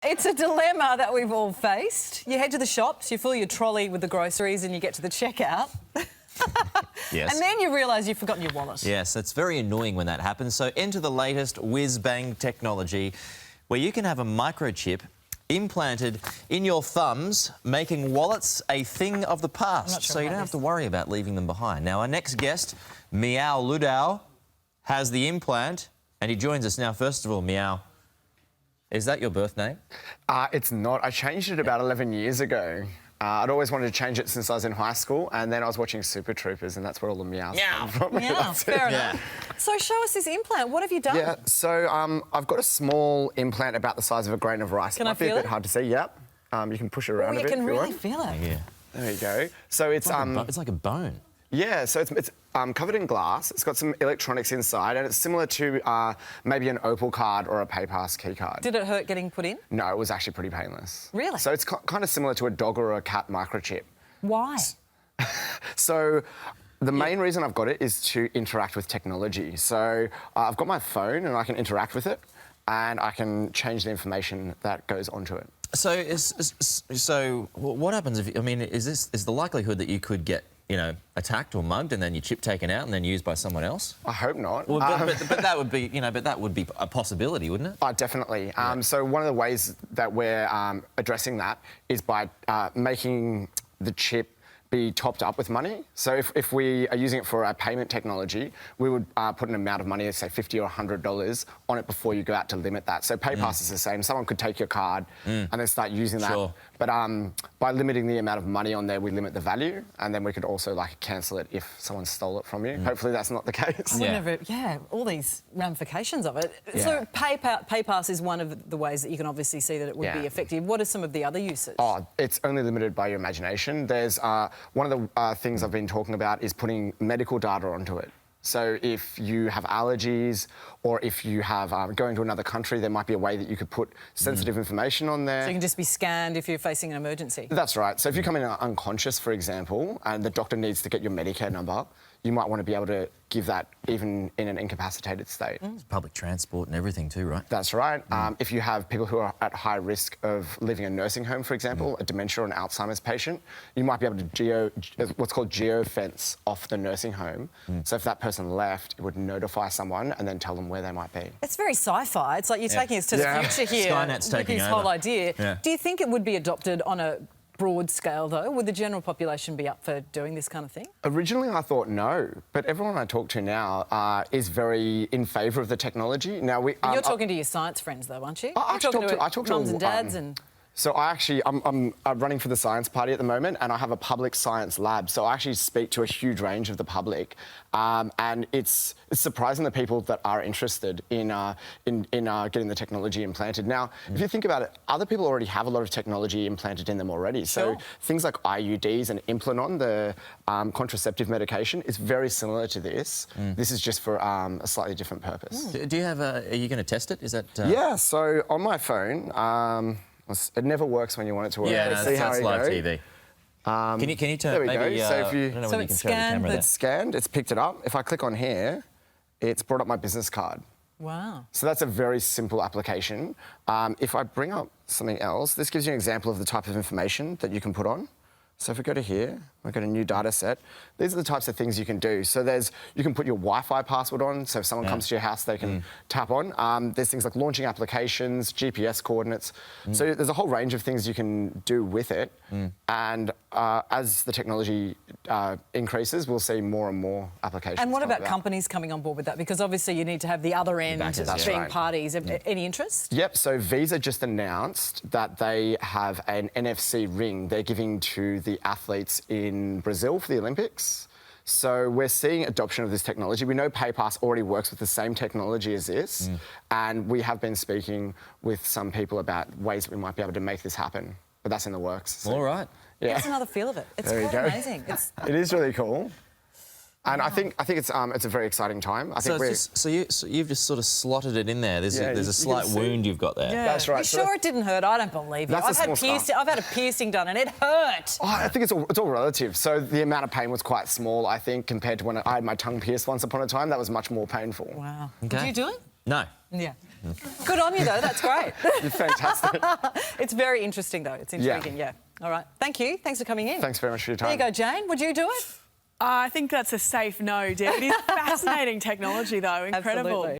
It's a dilemma that we've all faced. You head to the shops, you fill your trolley with the groceries and you get to the checkout. Yes. And then you realise you've forgotten your wallet. Yes, it's very annoying when that happens. So enter the latest whiz-bang technology where you can have a microchip implanted in your thumbs, making wallets a thing of the past. So you don't have to worry about leaving them behind. Now, our next guest, Meow-Ludo, has the implant and he joins us now. First of all, Meow, is that your birth name? It's not. I changed it about 11 years ago. I'd always wanted to change it since I was in high school, and then I was watching Super Troopers, and that's where all the meows come from. Yeah, fair enough. So show us this implant. What have you done? Yeah, so I've got a small implant about the size of a grain of rice. Can it I might be feel a bit it? hard to see. Yep. You can push it around a bit. You can if you really want. feel it. Yeah. There you go. So it's It's like a bone. Yeah, so it's covered in glass. It's got some electronics inside, and it's similar to maybe an Opal card or a PayPass key card. Did it hurt getting put in? No, it was actually pretty painless. Really? So it's kind of similar to a dog or a cat microchip. Why? So the main reason I've got it is to interact with technology. So I've got my phone and I can interact with it and I can change the information that goes onto it. So what happens if, I mean, is the likelihood that you could get, you know, attacked or mugged and then your chip taken out and then used by someone else? I hope not. Well, but that would be, you know, but that would be a possibility, wouldn't it? Definitely. So one of the ways that we're addressing that is by making the chip be topped up with money. So if we are using it for our payment technology, we would put an amount of money, say $50 or $100 on it before you go out to limit that. So PayPass is the same. Someone could take your card and then start using that. Sure. But by limiting the amount of money on there, we limit the value, and then we could also like cancel it if someone stole it from you. Hopefully that's not the case. Yeah, all these ramifications of it. Yeah. So PayPass is one of the ways that you can obviously see that it would be effective. What are some of the other uses? Oh, it's only limited by your imagination. There's one of the things I've been talking about is putting medical data onto it. So if you have allergies or if you have going to another country, there might be a way that you could put sensitive information on there. So you can just be scanned if you're facing an emergency? That's right. So if you come in unconscious, for example, and the doctor needs to get your Medicare number, you might want to be able to give that even in an incapacitated state. It's public transport and everything too, right? That's right. If you have people who are at high risk of leaving a nursing home, for example, a dementia or an Alzheimer's patient, you might be able to what's called geofence off the nursing home. So if that person left, it would notify someone and then tell them where they might be. It's very sci-fi. It's like you're taking us to the future here Skynet's with taking this over. whole idea. Yeah. Do you think it would be adopted on a broad scale, though? Would the general population be up for doing this kind of thing? Originally, I thought no, but everyone I talk to now is very in favour of the technology. Now, You're talking to your science friends, though, aren't you? I talk to mums and dads and... So I'm running for the science party at the moment, and I have a public science lab. So I actually speak to a huge range of the public, and it's surprising the people that are interested in getting the technology implanted. Now, if you think about it, other people already have a lot of technology implanted in them already. So things like IUDs and Implanon, the contraceptive medication, is very similar to this. This is just for a slightly different purpose. Do you have are you going to test it? Is that... Yeah. So on my phone. It never works when you want it to work. Yeah, no, that's live TV. Can you turn... There we maybe, go. So if you... I don't know whether you can show the camera there. It's scanned, it's picked it up. If I click on here, it's brought up my business card. Wow. So that's a very simple application. If I bring up something else, this gives you an example of the type of information that you can put on. So if we go to here, we've got a new data set. These are the types of things you can do. So you can put your Wi-Fi password on, so if someone comes to your house, they can tap on. There's things like launching applications, GPS coordinates. So there's a whole range of things you can do with it. And as the technology increases, we'll see more and more applications. And what about companies coming on board with that? Because obviously you need to have the other end being parties. Any interest? Yep, so Visa just announced that they have an NFC ring they're giving to the athletes in Brazil for the Olympics. So we're seeing adoption of this technology. We know PayPass already works with the same technology as this, and we have been speaking with some people about ways that we might be able to make this happen, but that's in the works. So, all right. Yeah. That's another feel of it. It's There you quite go. amazing. It is really cool. And I think it's a very exciting time. So you've just sort of slotted it in there. There's a slight wound you've got there. Yeah. That's right. You sure it didn't hurt? I don't believe you. I've had a piercing done and it hurt. Oh, I think it's all relative. So the amount of pain was quite small, I think, compared to when I had my tongue pierced once upon a time. That was much more painful. Wow. Okay. Did you do it? No. Yeah. Good on you, though. That's great. You're fantastic. It's very interesting, though. It's intriguing, yeah. All right. Thank you. Thanks for coming in. Thanks very much for your time. There you go, Jane. Would you do it? I think that's a safe no, Deb. It is fascinating technology, though. Incredible. Absolutely.